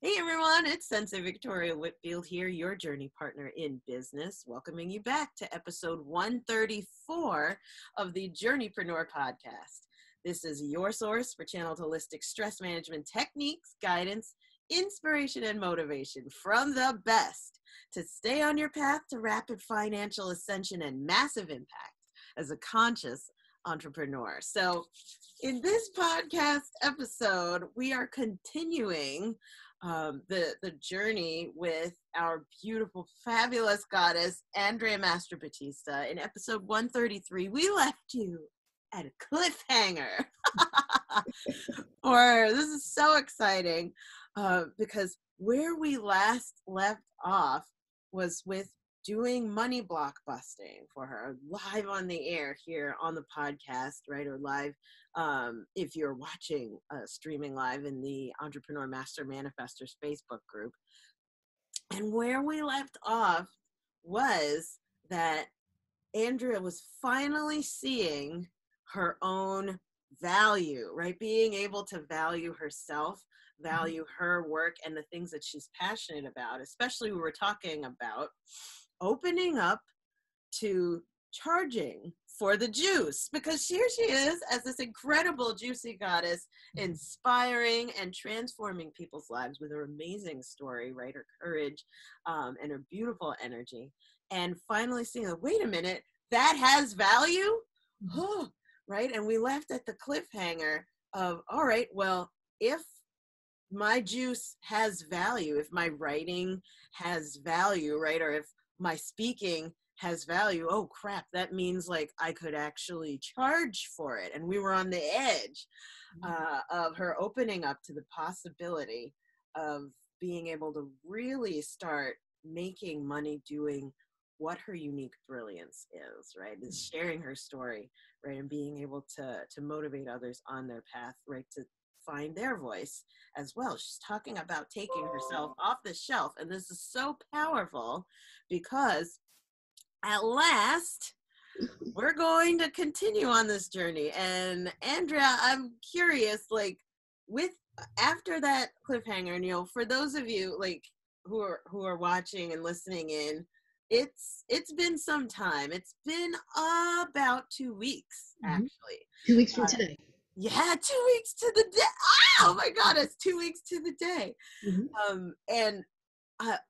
Hey everyone, it's Sensei Victoria Whitfield here, your journey partner in business, welcoming you back to episode 134 of the Journeypreneur podcast. This is your source for channeled holistic stress management techniques, guidance, inspiration, and motivation from the best to stay on your path to rapid financial ascension and massive impact as a conscious entrepreneur. So in this podcast episode, we are continuing the journey with our beautiful, fabulous goddess, Andrea Mastrobattista. In episode 133, we left you at a cliffhanger. This is so exciting because where we last left off was with doing money blockbusting for her live on the air here on the podcast, right? Or live if you're watching streaming live in the Entrepreneur Master Manifestors Facebook group. And where we left off was that Andrea was finally seeing her own value, right? Being able to value herself, value her work and the things that she's passionate about. Especially we were talking about opening up to charging for the juice, because here she is as this incredible juicy goddess, inspiring and transforming people's lives with her amazing story, right? Her courage and her beautiful energy. And finally seeing that, wait a minute, that has value? Right? And we left at the cliffhanger of, all right, well, if my juice has value, if my writing has value, right? Or if my speaking has value, oh crap, that means like I could actually charge for it. And we were on the edge of her opening up to the possibility of being able to really start making money doing what her unique brilliance is, right? Is sharing her story, right? And being able to motivate others on their path, right? To find their voice as well. She's talking about taking herself off the shelf. And this is so powerful because at last, we're going to continue on this journey. And Andrea, I'm curious, like, after that cliffhanger, and, you know, for those of you like who are watching and listening in, it's been some time. It's been about 2 weeks, actually. 2 weeks from today. Yeah, 2 weeks to the day. Oh my God, it's 2 weeks to the day. And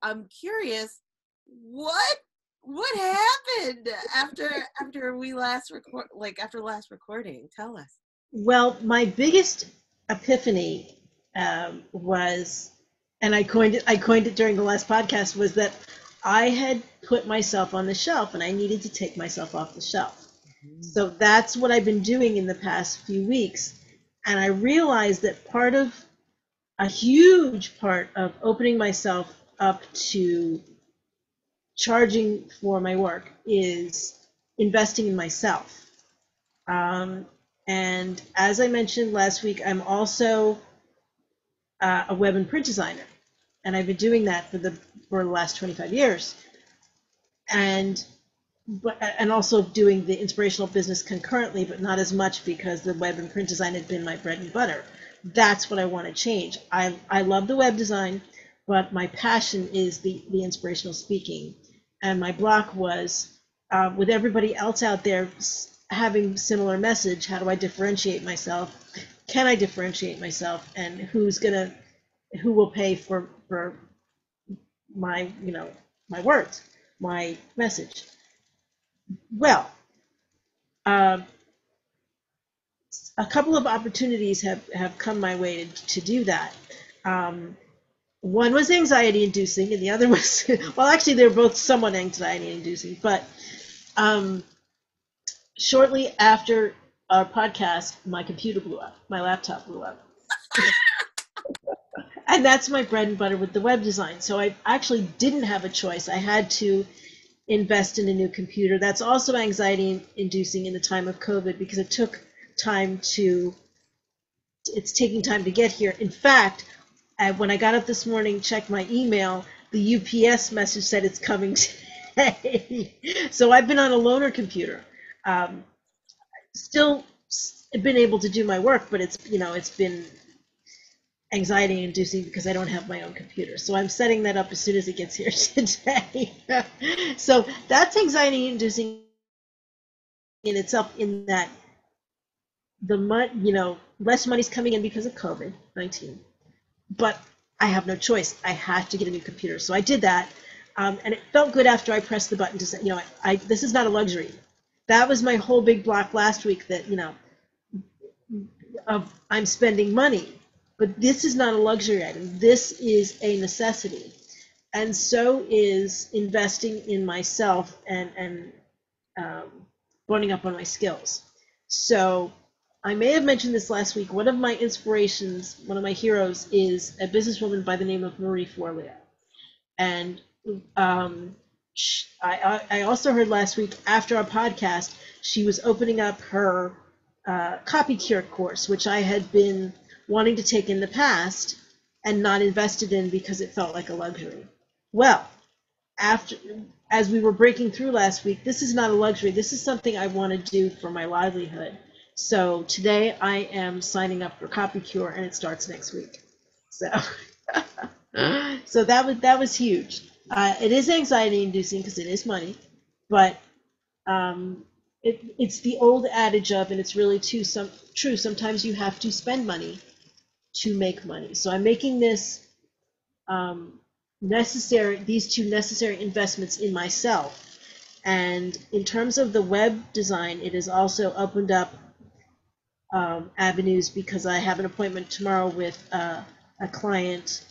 I'm curious, what happened after we last record, like after last recording? Tell us. Well, my biggest epiphany was, and I coined it during the last podcast, was that I had put myself on the shelf and I needed to take myself off the shelf. So that's what I've been doing in the past few weeks. And I realized that a huge part of opening myself up to charging for my work is investing in myself. And as I mentioned last week, I'm also a web and print designer, and I've been doing that for the last 25 years. And also doing the inspirational business concurrently, but not as much because the web and print design had been my bread and butter. That's what I want to change. I love the web design, but my passion is the inspirational speaking. And my block was, with everybody else out there having similar message, how do I differentiate myself? Can I differentiate myself? And who will pay for my, my words, my message? Well, a couple of opportunities have come my way to do that. One was anxiety inducing, and the other was, well, actually, they're both somewhat anxiety inducing, but shortly after our podcast, my computer blew up, my laptop blew up. And that's my bread and butter with the web design. So I actually didn't have a choice. I had to invest in a new computer. That's also anxiety inducing in the time of COVID because it's taking time to get here. In fact, when I got up this morning, checked my email, the UPS message said it's coming today. So I've been on a loaner computer. Still been able to do my work, but it's been, anxiety inducing because I don't have my own computer. So I'm setting that up as soon as it gets here today. So that's anxiety inducing in itself, in that less money's coming in because of COVID-19, but I have no choice. I have to get a new computer. So I did that. And it felt good after I pressed the button to say, this is not a luxury. That was my whole big block last week, that, of I'm spending money, but this is not a luxury item. This is a necessity. And so is investing in myself and boning up on my skills. So I may have mentioned this last week. One of my inspirations, one of my heroes, is a businesswoman by the name of Marie Forleo. And I also heard last week, after our podcast, she was opening up her copy cure course, which I had been wanting to take in the past and not invested in because it felt like a luxury. Well, as we were breaking through last week, this is not a luxury. This is something I want to do for my livelihood. So today I am signing up for copy cure, and it starts next week. So so that was huge. It is anxiety inducing because it is money, but it's the old adage of, and it's really true, sometimes you have to spend money to make money. So I'm making this these two necessary investments in myself. And in terms of the web design, it has also opened up avenues, because I have an appointment tomorrow with a client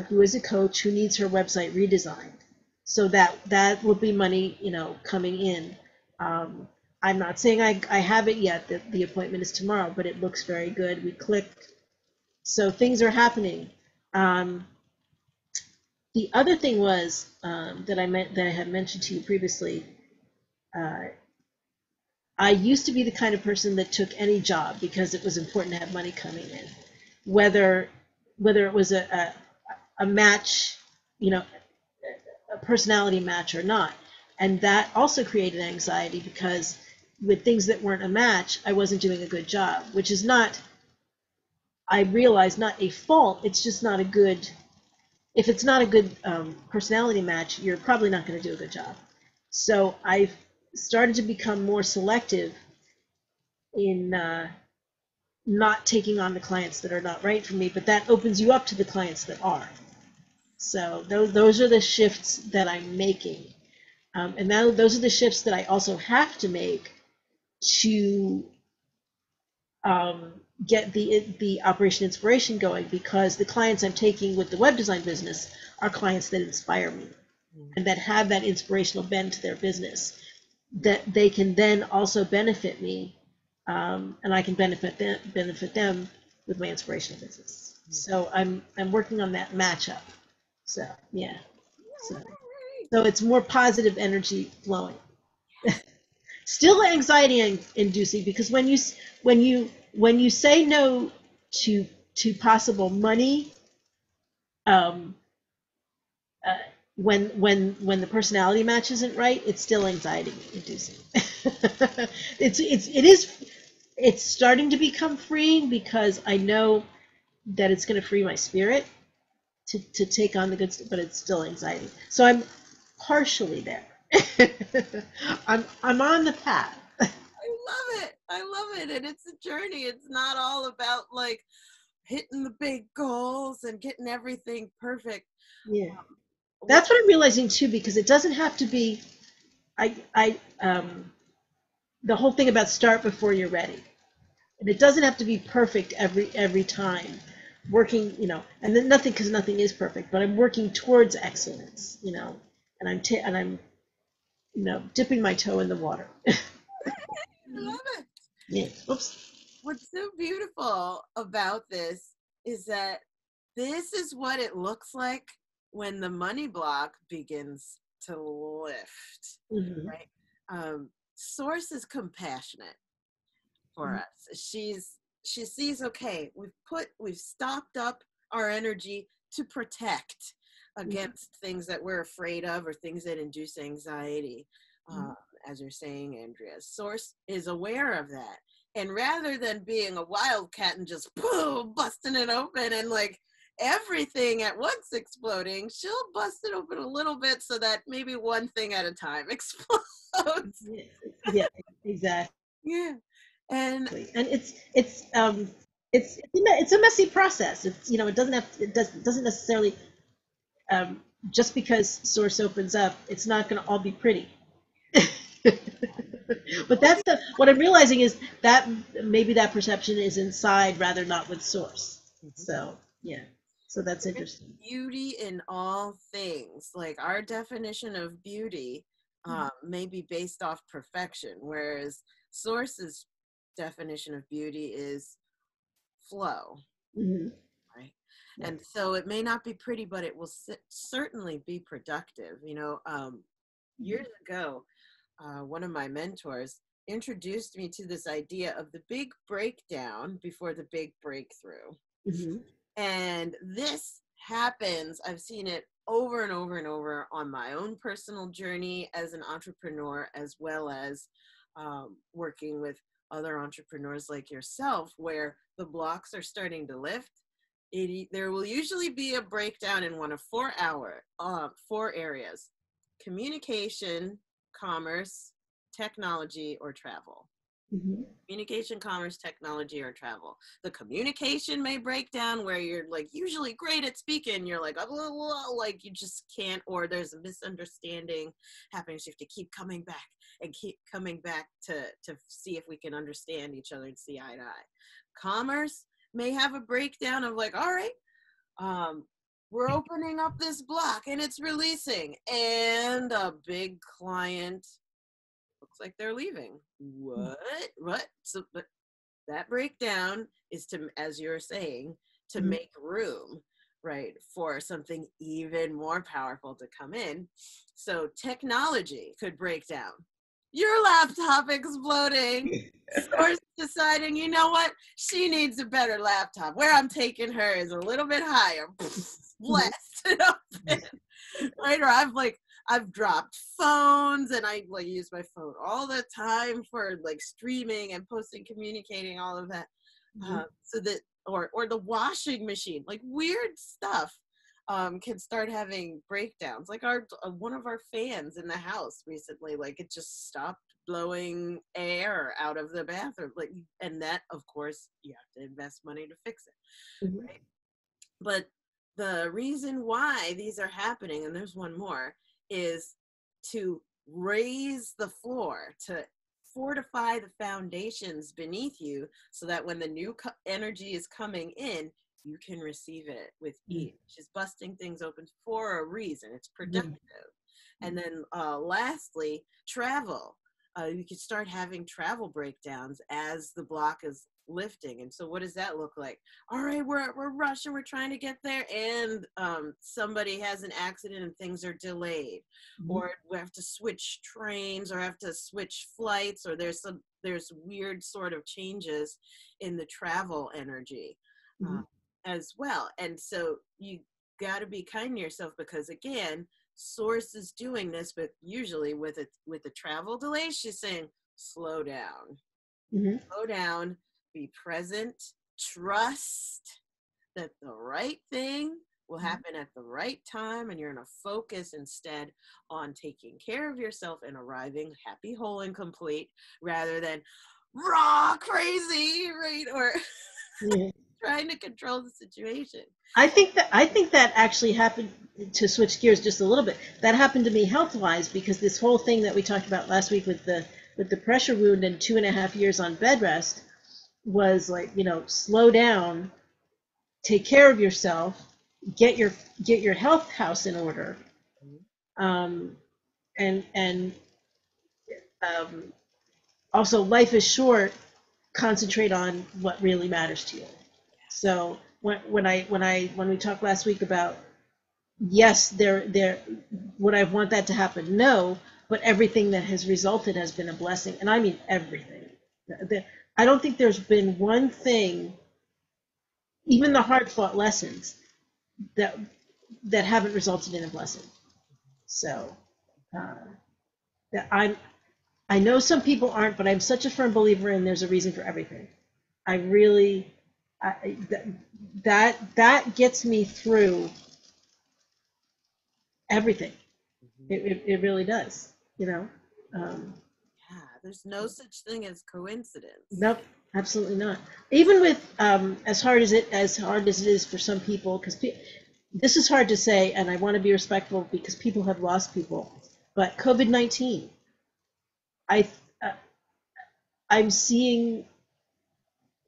who is a coach who needs her website redesigned. So that will be money, coming in. I'm not saying I have it yet. The appointment is tomorrow, but it looks very good. We clicked, so things are happening. The other thing was that I had mentioned to you previously. I used to be the kind of person that took any job because it was important to have money coming in, whether it was a match, a personality match or not. And that also created anxiety, because with things that weren't a match, I wasn't doing a good job, which is not, I realize, not a fault. It's just not a good, if it's not a good personality match, you're probably not going to do a good job. So I've started to become more selective in not taking on the clients that are not right for me, but that opens you up to the clients that are. So those are the shifts that I'm making. And now those are the shifts that I also have to make to get the Operation Inspiration going, because the clients I'm taking with the web design business are clients that inspire me and that have that inspirational bend to their business, that they can then also benefit me, and I can benefit them with my inspirational business. So I'm working on that matchup. So yeah, so it's more positive energy flowing. Still anxiety inducing, because when you say no to possible money, when the personality match isn't right, it's still anxiety inducing. It's starting to become freeing, because I know that it's going to free my spirit to take on the good stuff, but it's still anxiety. So I'm partially there. I'm on the path. I love it. And it's a journey. It's not all about like hitting the big goals and getting everything perfect. Yeah. That's what I'm realizing too, because it doesn't have to be, the whole thing about start before you're ready. And it doesn't have to be perfect every time. Working, and then because nothing is perfect, but I'm working towards excellence, and I'm dipping my toe in the water. I love it. Yeah. Oops. What's so beautiful about this is that this is what it looks like when the money block begins to lift, Mm-hmm. right? Source is compassionate for us. She sees, okay, we've stocked up our energy to protect against things that we're afraid of or things that induce anxiety. As you're saying, Andrea, Source is aware of that. And rather than being a wildcat and just boom, busting it open and like everything at once exploding, she'll bust it open a little bit so that maybe one thing at a time explodes. Yeah, exactly. Yeah. And And it's a messy process. It's, it doesn't necessarily, um, just because source opens up, it's not going to all be pretty. But what I'm realizing is that maybe that perception is inside rather not with source. So yeah, so that's interesting. beauty in all things. Like our definition of beauty may be based off perfection, whereas Source's definition of beauty is flow, Mm-hmm. right? And so it may not be pretty, but it will certainly be productive. Years ago, one of my mentors introduced me to this idea of the big breakdown before the big breakthrough. Mm-hmm. And this happens, I've seen it over and over and over on my own personal journey as an entrepreneur, as well as working with other entrepreneurs like yourself, where the blocks are starting to lift. There will usually be a breakdown in one of four areas: communication, commerce, technology, or travel. Mm-hmm. Communication, commerce, technology, or travel. The communication may break down where you're like usually great at speaking. You're like, like you just can't, or there's a misunderstanding happening. So you have to keep coming back and keep coming back to see if we can understand each other and see eye to eye. Commerce may have a breakdown of like, all right, we're opening up this block and it's releasing, and a big client looks like they're leaving. What? So, but that breakdown is to, as you're saying, to Mm-hmm. make room, right, for something even more powerful to come in. So technology could break down. Your laptop exploding. Source deciding, you know what? She needs a better laptop. Where I'm taking her is a little bit higher. Blast it open. Right? Or I've dropped phones, and I like use my phone all the time for like streaming and posting, communicating, all of that. Mm-hmm. So that, or the washing machine, like weird stuff can start having breakdowns. Like our one of our fans in the house recently, like it just stopped blowing air out of the bathroom. Like, and that of course you have to invest money to fix it, Mm-hmm. right? But the reason why these are happening, and there's one more, is to raise the floor, to fortify the foundations beneath you so that when the new energy is coming in, you can receive it with ease. It's busting things open for a reason. It's productive. And then lastly, travel. You can start having travel breakdowns as the block is lifting. And so what does that look like? All right, we're rushing, we're trying to get there, and somebody has an accident and things are delayed, Mm-hmm. or we have to switch trains, or have to switch flights, or there's weird sort of changes in the travel energy Mm-hmm. as well. And so you got to be kind to yourself, because again, Source is doing this, but usually with the travel delays, she's saying slow down. Mm-hmm. Slow down, be present, trust that the right thing will happen at the right time, and you're going to focus instead on taking care of yourself and arriving happy, whole, and complete, rather than raw, crazy, right? Or Yeah. trying to control the situation. I think that actually happened, to switch gears just a little bit. That happened to me health wise, because this whole thing that we talked about last week with the pressure wound and 2.5 years on bed rest was like, slow down, take care of yourself, get your health house in order, um, and um, also life is short. Concentrate on what really matters to you. So when we talked last week about, yes, there would I want that to happen? No, but everything that has resulted has been a blessing, and I mean everything. I don't think there's been one thing, even the hard fought lessons, that haven't resulted in a blessing. So that I know some people aren't, but I'm such a firm believer in there's a reason for everything. I really, that gets me through everything. Mhm. It really does, you know. Um, Yeah, there's no such thing as coincidence. nope, absolutely not. Even with as hard as it is for some people, because this is hard to say, and I want to be respectful because people have lost people. But COVID-19, I uh, I'm seeing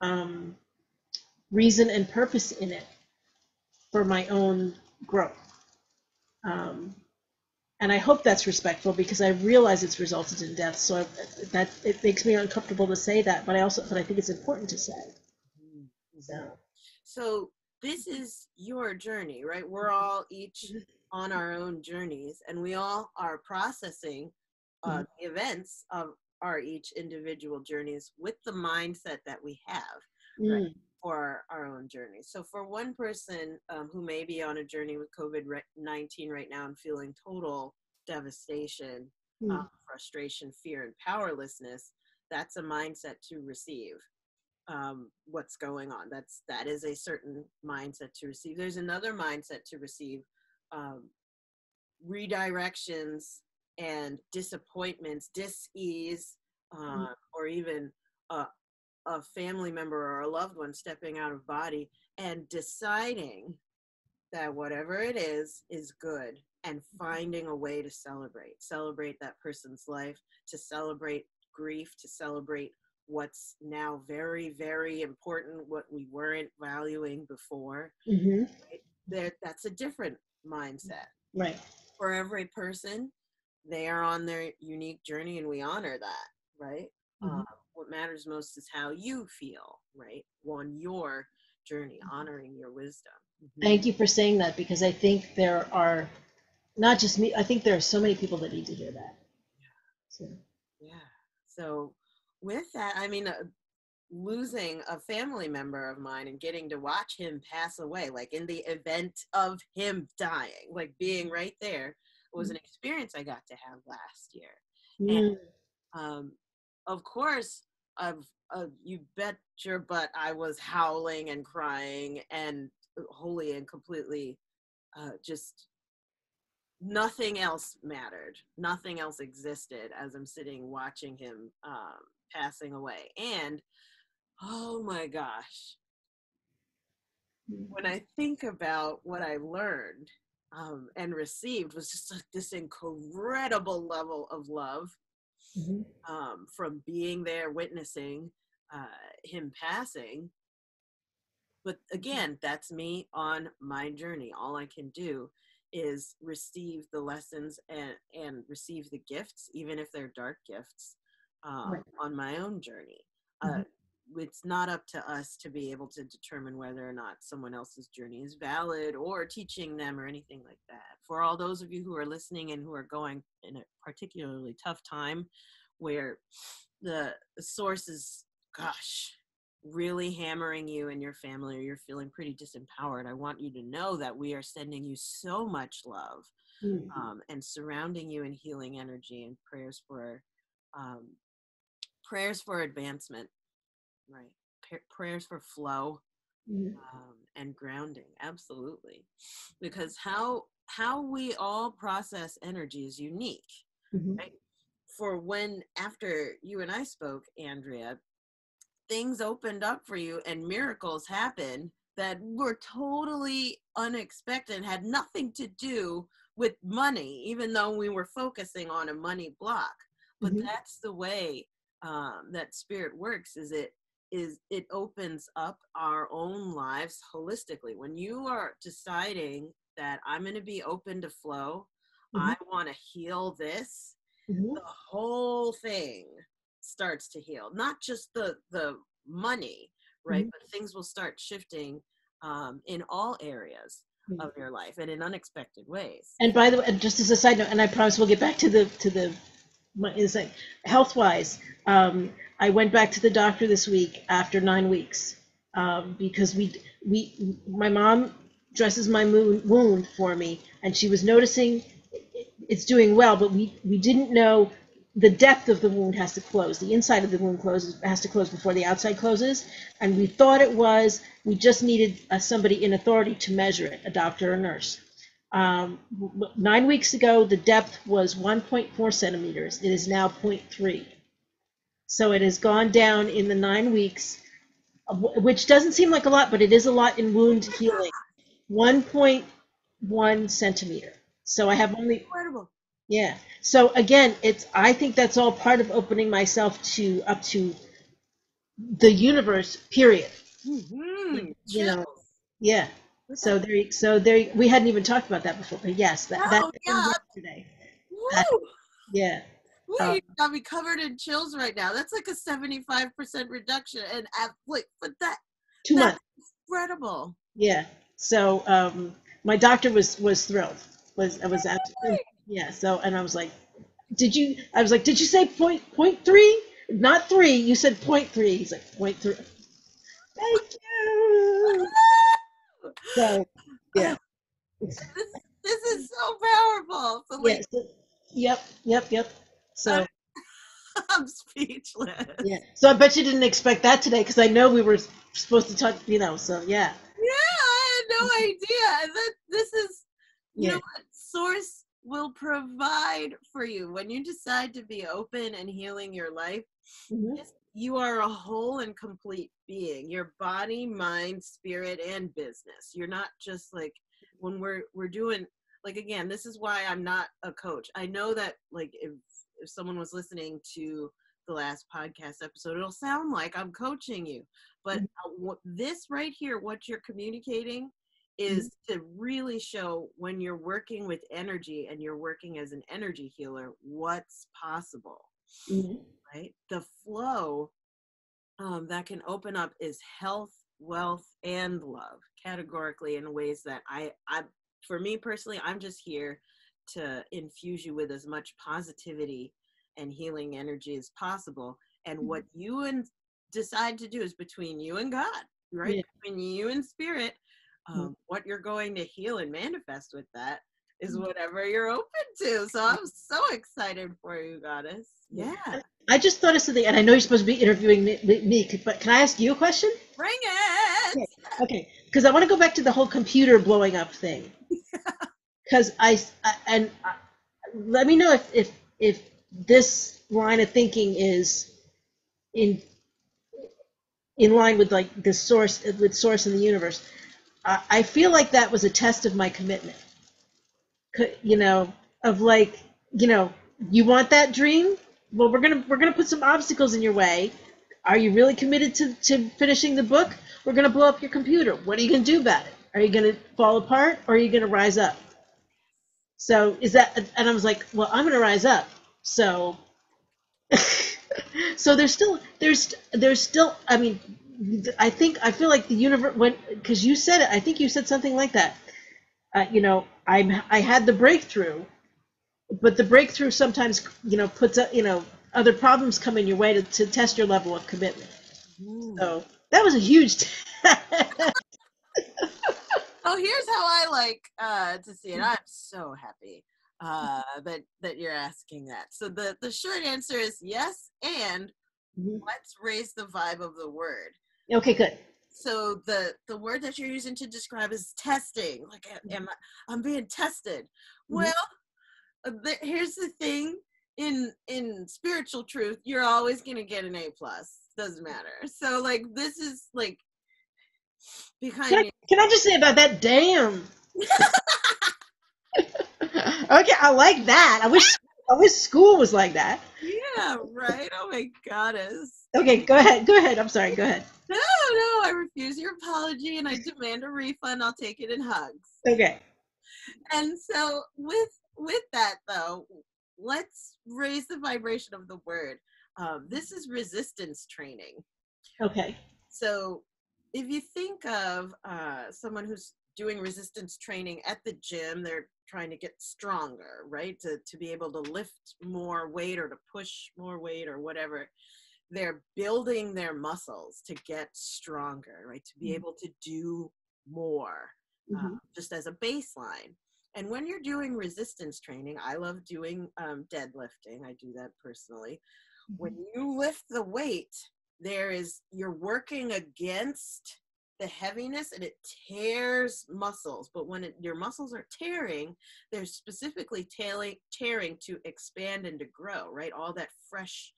um, reason and purpose in it for my own growth. Um, and I hope that's respectful because I realize it's resulted in death. So that it makes me uncomfortable to say that, but I think it's important to say. Mhm. Mhm. So So this is your journey, right? We're all each on our own journeys, and we all are processing mhm, the events of our each individual journeys with the mindset that we have, right, mm, for our own journey. So for one person who may be on a journey with COVID-19 right now and feeling total devastation, mm, frustration, fear, and powerlessness, that's a mindset to receive what's going on. That is a certain mindset to receive. There's another mindset to receive um, redirections and disappointments, dis-ease, mm, or even a, a family member or a loved one stepping out of body and deciding that whatever it is good, and finding a way to celebrate that person's life, to celebrate grief, to celebrate what's now very, very important, what we weren't valuing before, mhm, right? There, that's a different mindset. right. For every person, they are on their unique journey, and we honor that, right? uh, Mhm. what matters most is how you feel, right, on your journey, honoring your wisdom. Hmm. Thank you for saying that because I think there are not just me. I think there are so many people that need to hear that. So. Yeah. So with that, I mean, losing a family member of mine and getting to watch him pass away, like in the event of him dying, like being right there, was an experience I got to have last year. And Mm, um, of course, you bet your butt I was howling and crying and wholly and completely just nothing else mattered. Nothing else existed as I'm sitting watching him passing away. And oh my gosh, when I think about what I learned and received was just like this incredible level of love mhm, from being there, witnessing uh, him passing. But again, that's me on my journey. All I can do is receive the lessons and receive the gifts, even if they're dark gifts, right. on my own journey. Uh, Mhm, it's not up to us to be able to determine whether or not someone else's journey is valid or teaching them or anything like that. For all those of you who are listening and who are going in a particularly tough time where the source is, gosh, really hammering you and your family, or you're feeling pretty disempowered, I want you to know that we are sending you so much love mm, and surrounding you in healing energy and um, prayers for advancement, right? Prayers for flow mm, and grounding, absolutely, because how we all process energy is unique, mhm, right? For when after you and I spoke, Andrea, things opened up for you and miracles happened that were totally unexpected and had nothing to do with money, even though we were focusing on a money block. But mhm, that's the way that spirit works. It opens up our own lives holistically. When you are deciding that I'm going to be open to flow, mhm, I want to heal this, mhm, the whole thing starts to heal, not just the money, right, mhm, but things will start shifting in all areas mhm. of your life and in unexpected ways. And by the way, just as a side note, and I promise we'll get back to the my insight. Health wise, I went back to the doctor this week after 9 weeks because my mom dresses my wound for me, and she was noticing it's doing well, but we didn't know. the depth of the wound has to close. The inside of the wound has to close before the outside closes. And we thought we just needed somebody in authority to measure it, a doctor or nurse. 9 weeks ago, the depth was 1.4 centimeters. It is now 0.3. So it has gone down in the 9 weeks, which doesn't seem like a lot, but it is a lot in wound healing. 1.1 centimeter. So I have only, Incredible. yeah. So again, I think that's all part of opening myself up to the universe, period. Mm-hmm. You know, Chills. yeah. So we hadn't even talked about that before, but yes, that Oh happened yeah. yesterday. That, Woo! yeah. Woo, Uh, you got me covered in chills right now. That's like a 75% reduction. And but 2 months. that's incredible. Yeah. So my doctor was thrilled. Was yeah. So and I was like, did you? I was like, did you say point three? Not three. You said 0.3. He's like 0.3. Thank you. So Uh, yeah. this is so powerful. So Yeah. like So, yep. I'm, So I'm speechless. yeah. So I bet you didn't expect that today because I know we were supposed to talk. So yeah. Yeah, I had no idea. And this is, you know Yeah. what? Source will provide for you when you decide to be open and healing your life. Mhm. You are a whole and complete being. Your body, mind, spirit, and business. You're not just like when we're doing like again. This is why I'm not a coach. I know that like if someone was listening to the last podcast episode, it'll sound like I'm coaching you. But this right here, what you're communicating Mhm. is to really show when you're working with energy and you're working as an energy healer, what's possible, Mhm. right? The flow that can open up is health, wealth, and love categorically in ways that for me personally, I'm just here to infuse you with as much positivity and healing energy as possible. And what you decide to do is between you and God, right? Yeah. Between you and spirit, Mhm. what you're going to heal and manifest with that is whatever you're open to. So I'm so excited for you, Goddess. Yeah. I just thought of something, and I know you're supposed to be interviewing me, but can I ask you a question? Bring it. Okay. Okay. Because I want to go back to the whole computer blowing up thing. Because let me know if this line of thinking is in in line with like the source in the universe. I feel like that was a test of my commitment. You know, of like, you want that dream? Well, we're gonna put some obstacles in your way. Are you really committed to finishing the book? We're gonna blow up your computer. What are you gonna do about it? Are you gonna fall apart or are you gonna rise up? So is that? And I was like, well, I'm gonna rise up. So so there's still. I mean, I feel like the universe when because you said it. I think you said something like that. I had the breakthrough, but the breakthrough sometimes puts up other problems come in your way to test your level of commitment. Mm. So that was a huge Oh, here's how I like to see it. I'm so happy that you're asking that. So the short answer is yes, and let's raise the vibe of the word. Okay, good. So the word that you're using to describe is testing. Like, I'm being tested. Well, here's the thing. In spiritual truth, you're always gonna get an A+. Doesn't matter. So like this is like behind Can I just say about that? Damn. Okay, I like that. I wish school was like that. Yeah, right. Oh my goddess. Okay, go ahead. Go ahead. I'm sorry. Go ahead. No, I refuse your apology and I demand a refund. I'll take it in hugs. Okay. And so with that though, let's raise the vibration of the word. This is resistance training. Okay. So if you think of someone who's doing resistance training at the gym, they're trying to get stronger, right? To be able to lift more weight or to push more weight or whatever. They're building their muscles to get stronger, right? To be able to do more, Mm-hmm. just as a baseline. And when you're doing resistance training, I love doing deadlifting. I do that personally. When you lift the weight, you're working against the heaviness, and it tears muscles. But when your muscles are tearing, they're specifically tearing to expand and to grow, right? All that fresh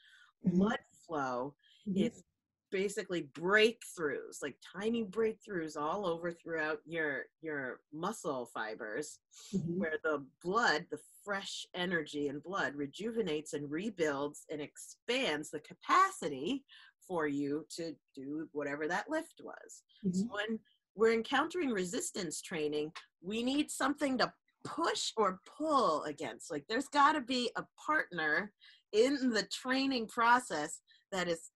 blood flow is basically breakthroughs, like tiny breakthroughs all over throughout your muscle fibers, where the fresh energy and blood rejuvenates and rebuilds and expands the capacity for you to do whatever that lift was. So when we're encountering resistance training, we need something to push or pull against. Like there's got to be a partner in the training process that is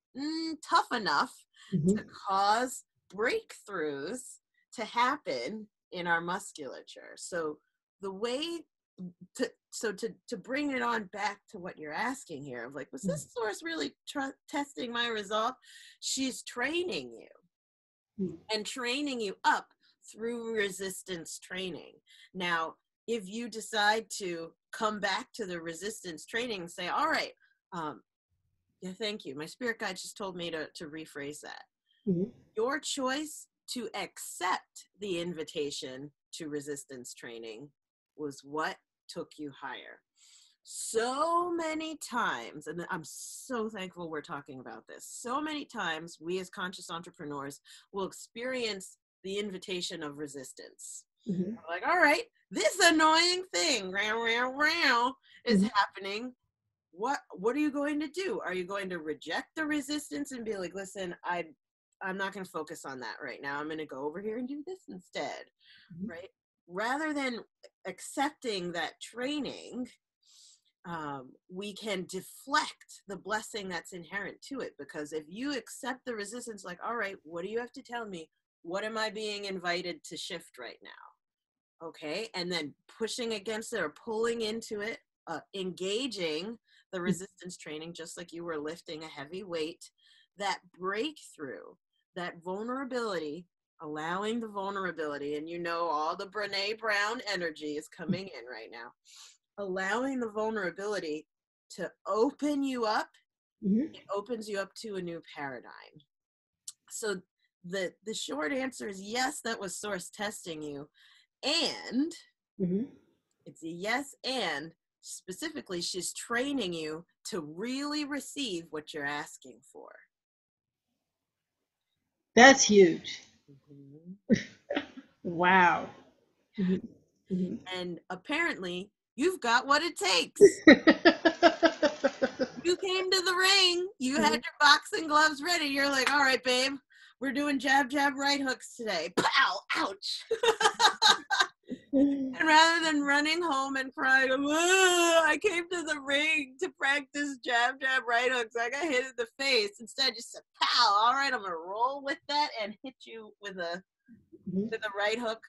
tough enough to cause breakthroughs to happen in our musculature. So the way to bring it on back to what you're asking here of like, was this source really testing my resolve? She's training you and training you up through resistance training. Now, if you decide to come back to the resistance training and say, all right, yeah, thank you. My spirit guide just told me to rephrase that. Your choice to accept the invitation to resistance training was what took you higher. So many times, and I'm so thankful we're talking about this, so many times we as conscious entrepreneurs will experience the invitation of resistance. We're like, all right, this annoying thing is happening. What are you going to do? Are you going to reject the resistance and be like, listen, I'm not going to focus on that right now. I'm going to go over here and do this instead, right? Rather than accepting that training, we can deflect the blessing that's inherent to it. Because if you accept the resistance, like, all right, what do you have to tell me? What am I being invited to shift right now? Okay. And then pushing against it or pulling into it, engaging the resistance training, just like you were lifting a heavy weight, that breakthrough, that vulnerability, allowing the vulnerability, and you know all the Brene Brown energy is coming in right now, allowing the vulnerability to open you up, it opens you up to a new paradigm. So the short answer is yes, that was source testing you, and it's a yes, and specifically she's training you to really receive what you're asking for. That's huge. Wow. And apparently you've got what it takes. You came to the ring, you had your boxing gloves ready, you're like, all right, babe, we're doing jab, jab, right hooks today. Pow, ouch. And rather than running home and crying, I came to the ring to practice jab, jab, right hooks, I got hit in the face. Instead, you said, pow, all right, I'm going to roll with that and hit you with a right hook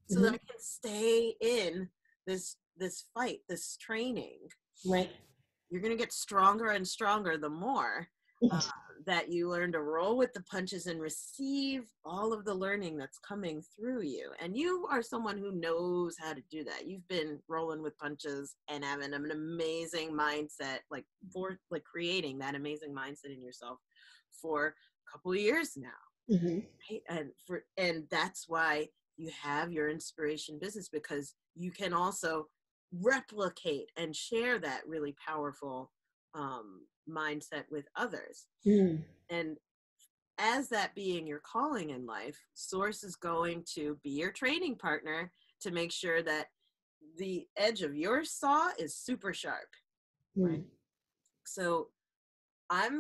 so that I can stay in this fight, this training. Right. You're going to get stronger and stronger the more that you learn to roll with the punches and receive all of the learning that's coming through you. And you are someone who knows how to do that. You've been rolling with punches and having an amazing mindset, like creating that amazing mindset in yourself for a couple of years now. Right? And that's why you have your inspiration business, because you can also replicate and share that really powerful mindset with others. And as that being your calling in life, Source is going to be your training partner to make sure that the edge of your saw is super sharp. Right? So I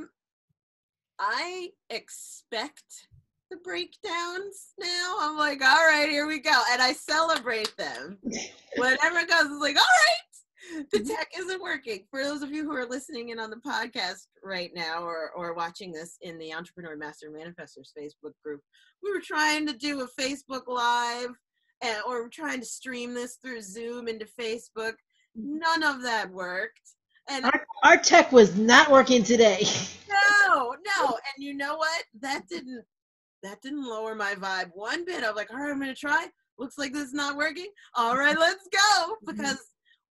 expect the breakdowns now. I'm like, all right, here we go. And I celebrate them. Whatever it goes, it's like, all right, the tech isn't working. For those of you who are listening in on the podcast right now or watching this in the Entrepreneur Master Manifestors Facebook group, we were trying to do a Facebook Live or we're trying to stream this through Zoom into Facebook. None of that worked. And our tech was not working today. No. And you know what? That didn't lower my vibe one bit. I'm like, all right, I'm going to try. looks like this is not working. All right, let's go. Because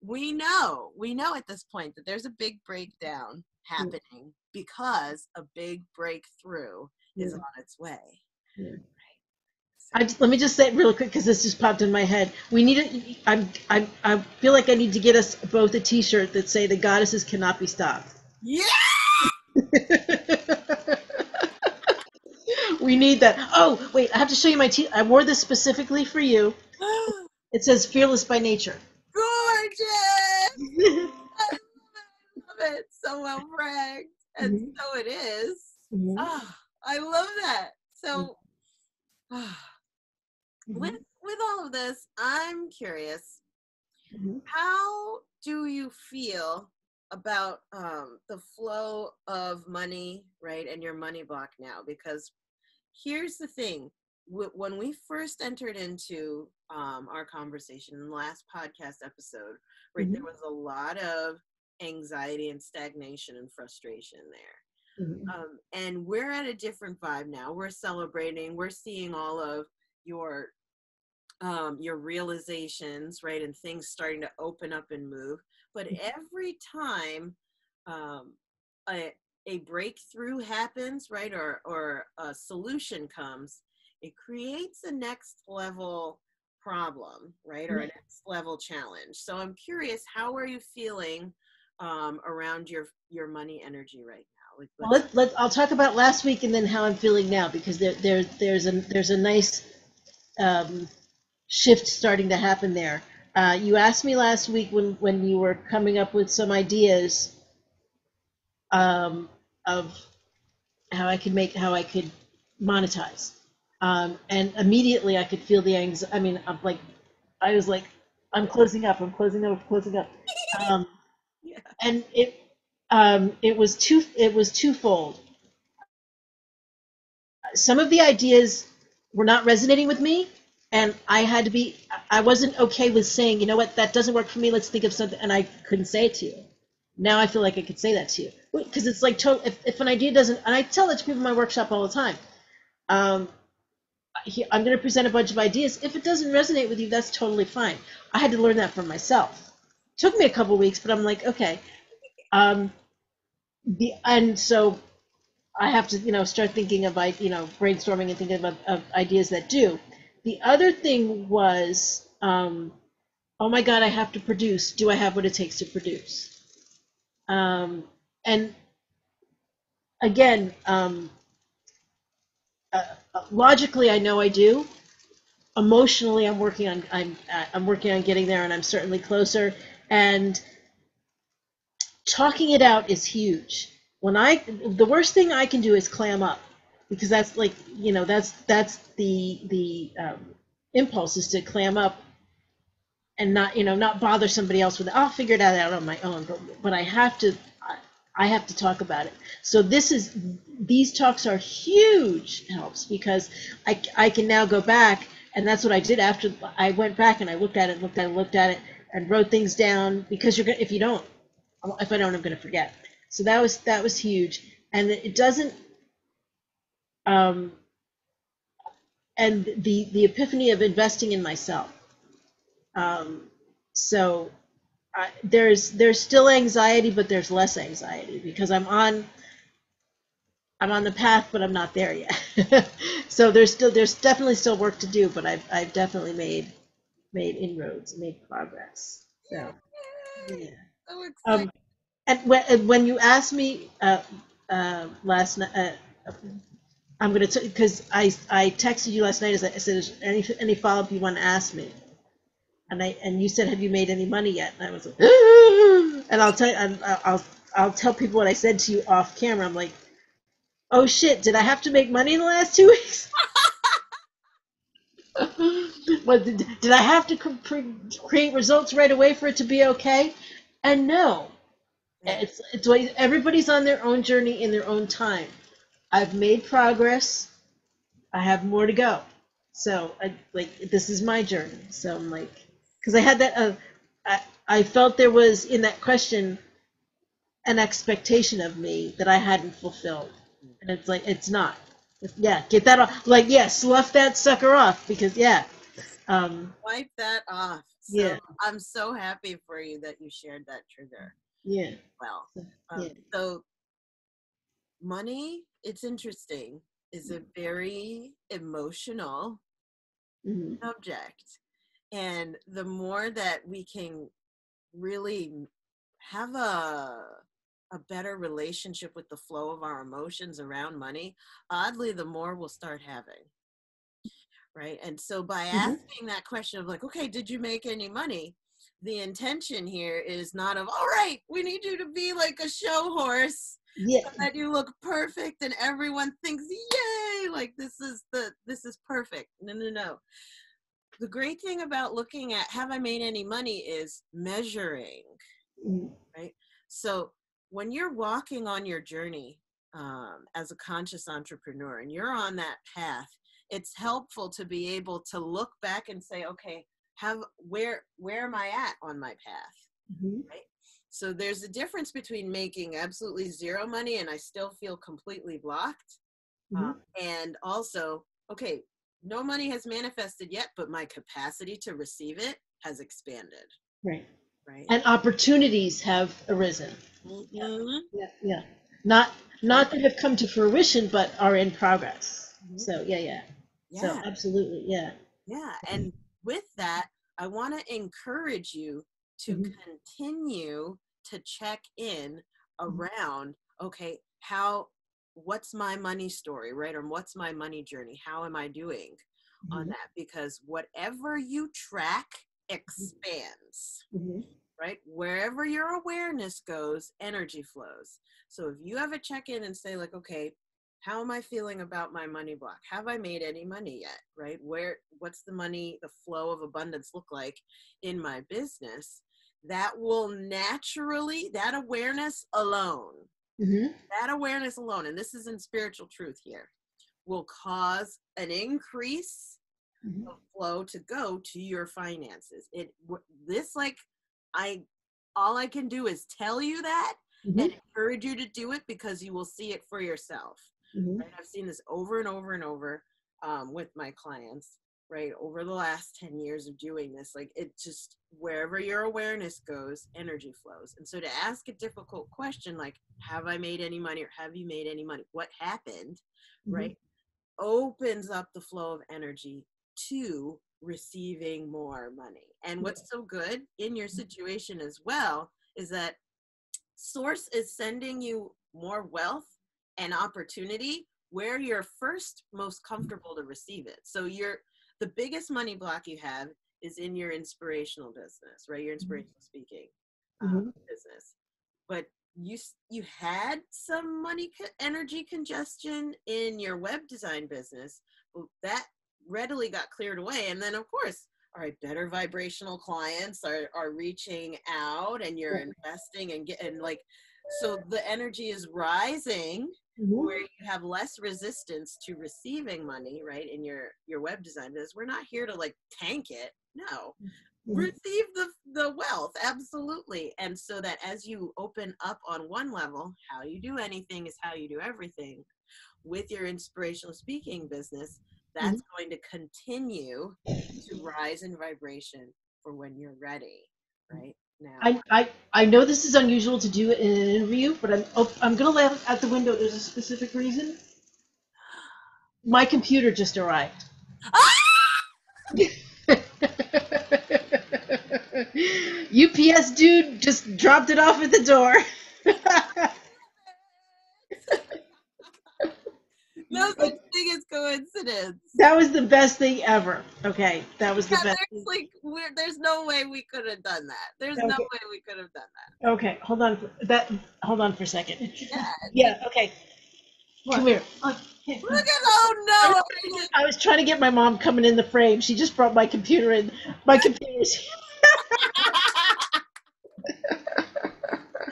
we know at this point that there's a big breakdown happening because a big breakthrough is on its way. Yeah. Right? So. Let me just say it real quick because this just popped in my head. We need I feel like I need to get us both a T-shirt that say the goddesses cannot be stopped. Yeah. We need that. Oh, wait, I have to show you my I wore this specifically for you. It says fearless by nature. Gorgeous. I love it. So well bragged. And so it is. Oh, I love that. So with all of this, I'm curious, how do you feel about the flow of money, right, and your money block now? Because here's the thing. When we first entered into our conversation in the last podcast episode, right, there was a lot of anxiety and stagnation and frustration there. And we're at a different vibe now. We're celebrating. We're seeing all of your realizations, right, and things starting to open up and move. But every time a breakthrough happens, right, or a solution comes, it creates a next level problem, right, or a next level challenge. So I'm curious, how are you feeling around your money energy right now? Like, well, I'll talk about last week and then how I'm feeling now, because there's a nice shift starting to happen there. You asked me last week when you were coming up with some ideas of how I could monetize, and immediately I could feel the anxiety. I mean, I was like, I'm closing up, and it was twofold. Some of the ideas were not resonating with me, and I wasn't okay with saying, you know what, that doesn't work for me, let's think of something, and I couldn't say it to you. Now I feel like I could say that to you, because it's like, if an idea doesn't, and I tell that to people in my workshop all the time, I'm going to present a bunch of ideas. If it doesn't resonate with you, that's totally fine. I had to learn that for myself. It took me a couple weeks, but I'm like, okay. And so I have to, start thinking of, brainstorming and thinking of ideas that do. The other thing was, oh my God, I have to produce. Do I have what it takes to produce? And again, logically, I know I do. Emotionally, I'm working on getting there, and I'm certainly closer. And talking it out is huge. The worst thing I can do is clam up, because that's like, that's the impulse, is to clam up and not bother somebody else with it. I'll figure that out on my own, but I have to talk about it. So these talks are huge helps, because I can now go back, and that's what I did after I went back and I looked at it and wrote things down, because if I don't, I'm going to forget. So that was huge, and it doesn't. And the epiphany of investing in myself. So there's still anxiety, but there's less anxiety, because I'm on the path, but I'm not there yet. So there's definitely still work to do, but I've definitely made inroads, made progress. So yeah. so excited. And when you asked me last night, I'm gonna because I texted you last night. I said, "Is there any follow up you want to ask me?" And you said, "Have you made any money yet?" And I was like, and I'll tell you, I'll tell people what I said to you off camera. I'm like, oh shit, did I have to make money in the last 2 weeks? What did I have to create results right away for it to be okay? And no, it's everybody's on their own journey in their own time. I've made progress. I have more to go. So this is my journey. So I'm like, because I had that. I felt there was in that question an expectation of me that I hadn't fulfilled, and it's like, it's not. Yeah, get that off. Like, yeah, slough that sucker off, because yeah. Wipe that off. So Yeah, I'm so happy for you that you shared that trigger. yeah, Well, yeah. so money, it's interesting, is a very emotional Mm-hmm. subject. And the more that we can really have a better relationship with the flow of our emotions around money, oddly, the more we'll start having. Right. And so by Mm-hmm. asking that question of like, okay, did you make any money? The intention here is not of, all right, we need you to be like a show horse Yeah. so that you look perfect and everyone thinks, yay, like this is perfect. No, no, no. The great thing about looking at have I made any money is measuring, Mm-hmm. right? So when you're walking on your journey as a conscious entrepreneur and you're on that path, it's helpful to be able to look back and say, okay, where am I at on my path, Mm-hmm. right? So there's a difference between making absolutely zero money and I still feel completely blocked, Mm-hmm. and also, okay, no money has manifested yet, but my capacity to receive it has expanded, Right. right? And opportunities have arisen. Yeah, Mm-hmm. yeah, yeah. Not Right. not that have come to fruition, but are in progress. Mm-hmm. So yeah, yeah. So Yeah. absolutely, yeah. Yeah. And with that, I want to encourage you to Mm-hmm. continue to check in Mm-hmm. around, okay, what's my money story, right? Or what's my money journey? How am I doing on Mm-hmm. that? Because whatever you track expands, Mm-hmm. right? Wherever your awareness goes, energy flows. So if you have a check in and say, like, okay, how am I feeling about my money block? Have I made any money yet? Right? What's the money, the flow of abundance look like in my business? That will naturally, Mm-hmm. that awareness alone, and this is in spiritual truth here, will cause an increase Mm-hmm. of flow to go to your finances. This like I all I can do is tell you that and Mm-hmm. encourage you to do it because you will see it for yourself. Mm-hmm. Right? I've seen this over and over and over with my clients, right? Over the last 10 years of doing this, like it just, wherever your awareness goes, energy flows. And so to ask a difficult question like, have I made any money or have you made any money? What happened, Mm-hmm. right? Opens up the flow of energy to receiving more money. And Yeah. what's so good in your situation as well is that source is sending you more wealth and opportunity where you're first most comfortable to receive it. So the biggest money block you have is in your inspirational business, right? Your inspirational speaking Mm-hmm. business. But you had some energy congestion in your web design business. Well, that readily got cleared away. And then of course, all right, better vibrational clients are reaching out and you're Right. investing and getting like, so the energy is rising Mm-hmm. where you have less resistance to receiving money, right? In your web design business. We're not here to like tank it. No, Mm-hmm. receive the wealth, absolutely. And so that as you open up on one level, how you do anything is how you do everything. With your inspirational speaking business, Mm-hmm. that's going to continue to rise in vibration for when you're ready, right? Now, I know this is unusual to do in an interview, but I'm gonna laugh out the window. There's a specific reason. My computer just arrived. UPS dude just dropped it off at the door. no such thing as coincidence. That was the best thing ever. Okay, that was the Yeah, best. there's no way we could have done that. There's no Okay, way we could have done that. okay, hold on for a second. Yeah, Yeah, okay. Come here. Okay. look at, oh no, I was trying to get my mom coming in the frame. She just brought my computer in. My computer's.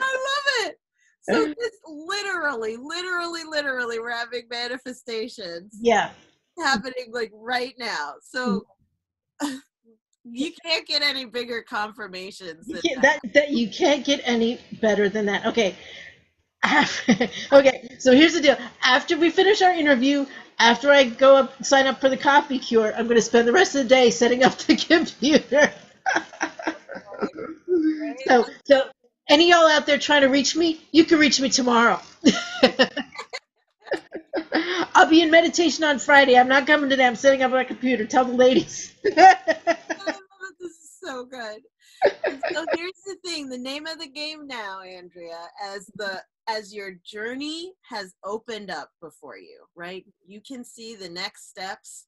I love it. So just literally, we're having manifestations Yeah. happening like right now. So you can't get any bigger confirmations You than can't, that. that you can't get any better than that. Okay. Okay, so here's the deal. After we finish our interview, After I go up, sign up for the coffee cure, I'm going to spend the rest of the day setting up the computer. Right? So any y'all out there trying to reach me, you can reach me tomorrow. I'll be in meditation on Friday. I'm not coming today. I'm setting up my computer. Tell the ladies. I love it. This is so good. And so here's the thing, the name of the game now, Andrea, as your journey has opened up before you, right? You can see the next steps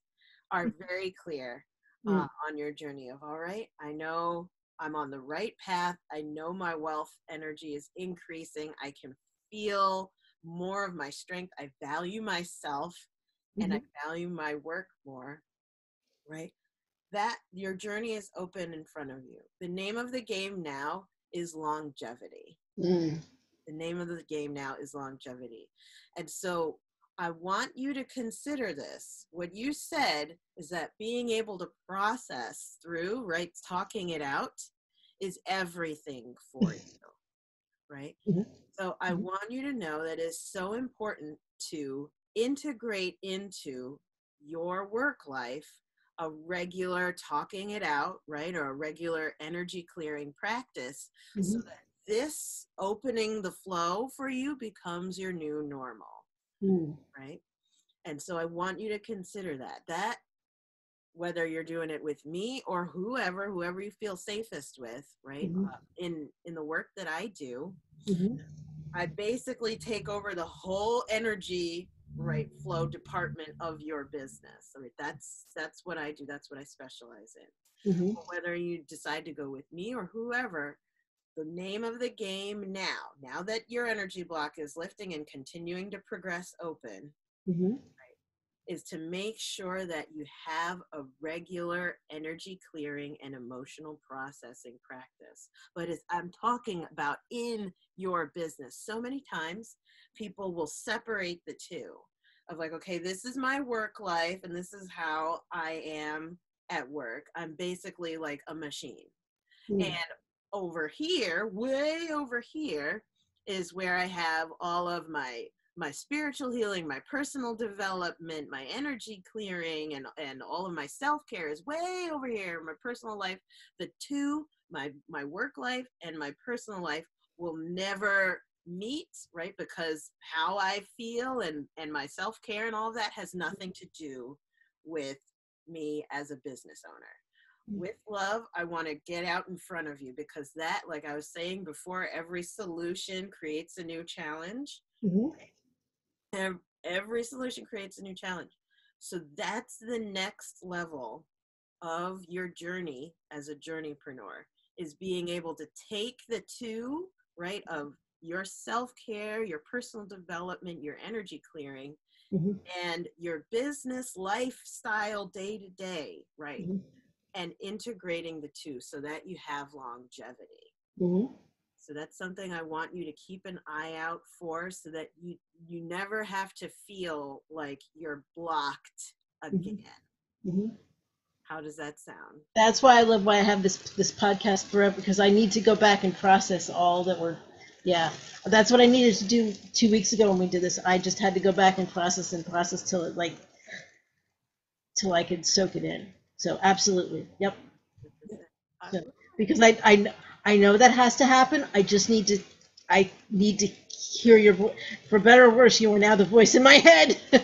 are very clear on your journey of, all right, I know I'm on the right path. I know my wealth energy is increasing. I can feel more of my strength. I value myself and I value my work more, right? That your journey is open in front of you. The name of the game now is longevity. Mm. The name of the game now is longevity. And so I want you to consider this. What you said is that being able to process through, right, talking it out is everything for you, right? So I want you to know that it's so important to integrate into your work life a regular talking it out, right? Or a regular energy clearing practice so that this opening the flow for you becomes your new normal, right? And so I want you to consider that whether you're doing it with me or whoever you feel safest with, right? In the work that I do, I basically take over the whole energy, right, flow department of your business. I mean, that's what I do. That's what I specialize in. But whether you decide to go with me or whoever, the name of the game now that your energy block is lifting and continuing to progress open, is to make sure that you have a regular energy clearing and emotional processing practice. But as I'm talking about in your business, so many times people will separate the two of like, okay, this is my work life and this is how I am at work. I'm basically like a machine. And over here, way over here, is where I have all of my spiritual healing, my personal development, my energy clearing, and all of my self-care is way over here. My personal life, the two, my work life and my personal life will never meet, right? Because how I feel and my self-care and all of that has nothing to do with me as a business owner. With love, I want to get out in front of you because that, like I was saying before, every solution creates a new challenge. Every solution creates a new challenge. So that's the next level of your journey as a journeypreneur, is being able to take the two, right, of your self-care, your personal development, your energy clearing, and your business lifestyle day to day, right? And integrating the two so that you have longevity. So that's something I want you to keep an eye out for so that you never have to feel like you're blocked again. How does that sound? That's why I love why I have this podcast forever, because I need to go back and process all that we're, yeah. That's what I needed to do 2 weeks ago when we did this. I just had to go back and process till it till I could soak it in. So absolutely, yep. So, because I know that has to happen. I need to hear your voice. For better or worse, you are now the voice in my head. I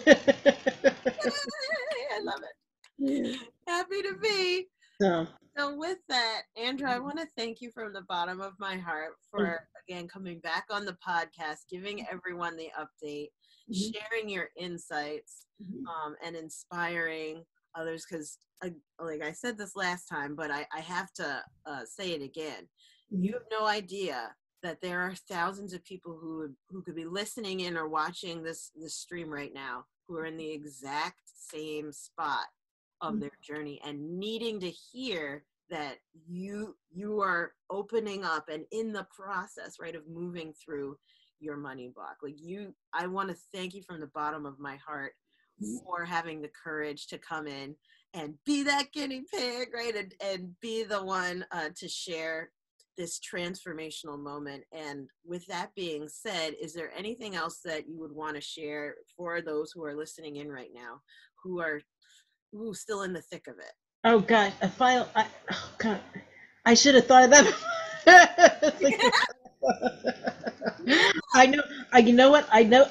love it. Happy to be. So, So with that, Andrew, I want to thank you from the bottom of my heart for, again, coming back on the podcast, giving everyone the update, sharing your insights, and inspiring others. Because, like I said this last time, but I have to say it again. You have no idea that there are thousands of people who could be listening in or watching this stream right now who are in the exact same spot of their journey and needing to hear that you are opening up and in the process, right, of moving through your money block. Like I want to thank you from the bottom of my heart for having the courage to come in and be that guinea pig, right, and be the one to share this transformational moment. And with that being said, is there anything else that you would want to share for those who are listening in right now, who are still in the thick of it? Oh God, oh God, I should have thought of that. I know. You know what? I know.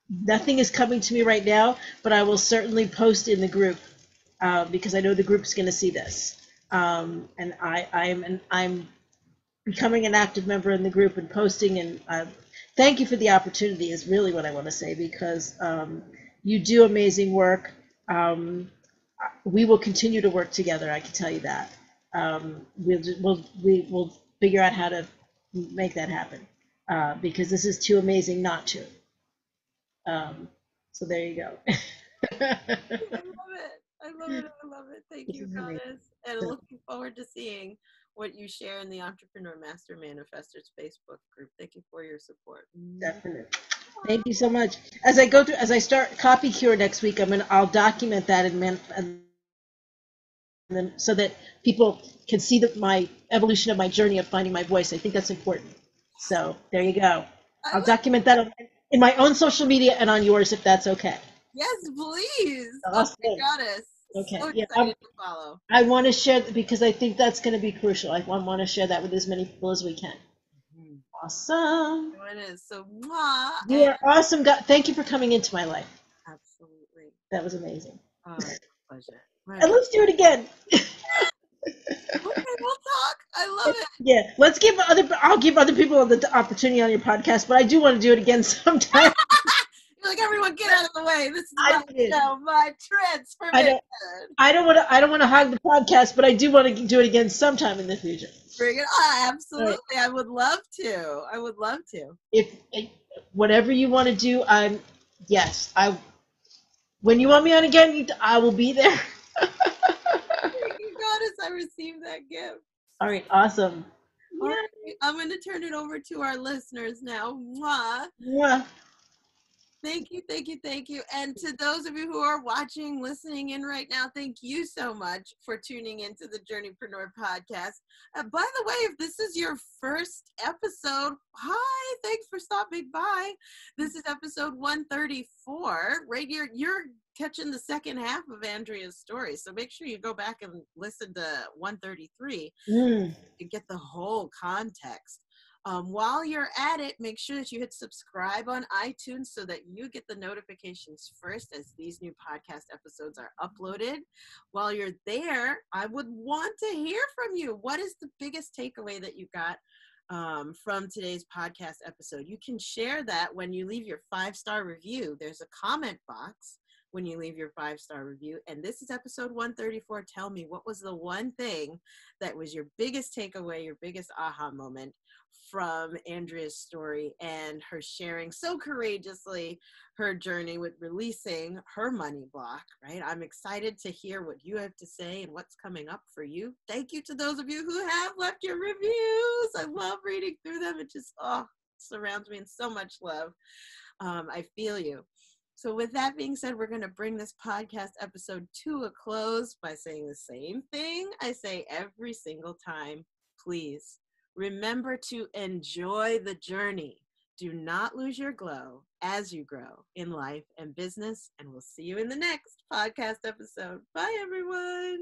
Nothing is coming to me right now, but I will certainly post in the group because I know the group's going to see this. And I'm becoming an active member in the group and posting. And thank you for the opportunity is really what I want to say, because you do amazing work. We will continue to work together. I can tell you that. We'll figure out how to make that happen because this is too amazing not to. So there you go. I love it. I love it. I love it. Thank you, Goddess. And looking forward to seeing what you share in the Entrepreneur Master Manifestors Facebook group. Thank you for your support. Definitely. Thank you so much. As I start Copy Cure next week, I'll document that and then so that people can see my evolution of my journey of finding my voice. I think that's important. So there you go. I'll document that in my own social media and on yours if that's okay. Yes, please. Awesome. Oh my Goddess. Okay. So excited to follow. I want to share because I think that's going to be crucial. I want to share that with as many people as we can. Awesome. It is. So, mwah. You are awesome. Thank you for coming into my life. Absolutely. That was amazing. Oh, pleasure. And let's do it again. Okay, we'll talk. I love it. Yeah, I'll give other people the opportunity on your podcast, but I do want to do it again sometime. You're like, everyone get out of the way. This is my show, my transformation. I don't want to hog the podcast, but I do want to do it again sometime in the future. Bring it on. Absolutely. Right. I would love to. If whatever you want to do, yes. When you want me on again, I will be there. Thank you, Goddess. I received that gift. All right, awesome. All right, I'm going to turn it over to our listeners now. Mwah. Mwah. Thank you, thank you, thank you. And to those of you who are watching, listening in right now, thank you so much for tuning into the Journeypreneur podcast. By the way, if this is your first episode, hi, thanks for stopping by. This is episode 134. Right here, you're catching the second half of Andrea's story. So make sure you go back and listen to 133 to get the whole context. While you're at it, make sure that you hit subscribe on iTunes so that you get the notifications first as these new podcast episodes are uploaded. While you're there, I would want to hear from you. What is the biggest takeaway that you got from today's podcast episode? You can share that when you leave your 5-star review. There's a comment box when you leave your 5-star review. And this is episode 134. Tell me, what was the one thing that was your biggest takeaway, your biggest aha moment from Andrea's story and her sharing so courageously her journey with releasing her money block, right? I'm excited to hear what you have to say and what's coming up for you. Thank you to those of you who have left your reviews. I love reading through them. It just, surrounds me in so much love. I feel you. So with that being said, we're going to bring this podcast episode to a close by saying the same thing I say every single time. Please remember to enjoy the journey. Do not lose your glow as you grow in life and business. And we'll see you in the next podcast episode. Bye, everyone.